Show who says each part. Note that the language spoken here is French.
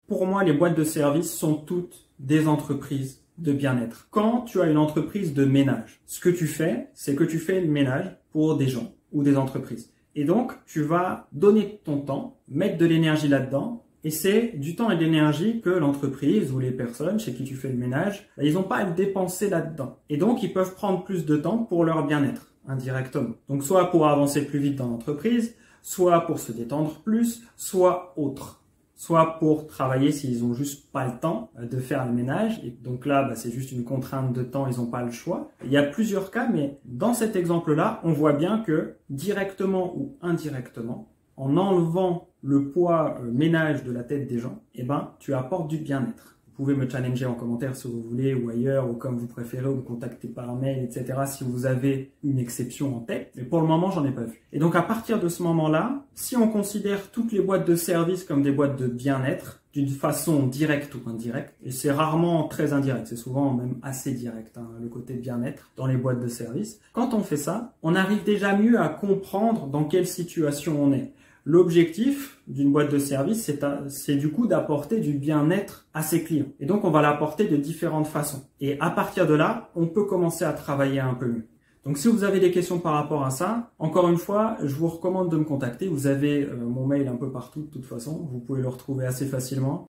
Speaker 1: Pour moi, les boîtes de service sont toutes des entreprises de bien-être. Quand tu as une entreprise de ménage, ce que tu fais, c'est que tu fais le ménage pour des gens ou des entreprises. Et donc, tu vas donner ton temps, mettre de l'énergie là-dedans, et c'est du temps et de l'énergie que l'entreprise ou les personnes chez qui tu fais le ménage, ils n'ont pas à le dépenser là-dedans. Et donc, ils peuvent prendre plus de temps pour leur bien-être, indirectement. Donc, soit pour avancer plus vite dans l'entreprise, soit pour se détendre plus, soit autre. Soit pour travailler s'ils ont juste pas le temps de faire le ménage. Et donc là, c'est juste une contrainte de temps, ils n'ont pas le choix. Il y a plusieurs cas, mais dans cet exemple-là, on voit bien que directement ou indirectement, en enlevant le poids ménage de la tête des gens, tu apportes du bien-être. Vous pouvez me challenger en commentaire si vous voulez, ou ailleurs, ou comme vous préférez, ou me contacter par mail, etc. si vous avez une exception en tête. Mais pour le moment, j'en ai pas vu. Et donc, à partir de ce moment-là, si on considère toutes les boîtes de service comme des boîtes de bien-être, d'une façon directe ou indirecte, et c'est rarement très indirect, c'est souvent même assez direct, le côté bien-être dans les boîtes de service. Quand on fait ça, on arrive déjà mieux à comprendre dans quelle situation on est. L'objectif d'une boîte de service, c'est du coup d'apporter du bien-être à ses clients. Et donc, on va l'apporter de différentes façons. Et à partir de là, on peut commencer à travailler un peu mieux. Donc, si vous avez des questions par rapport à ça, encore une fois, je vous recommande de me contacter. Vous avez mon mail un peu partout de toute façon. Vous pouvez le retrouver assez facilement.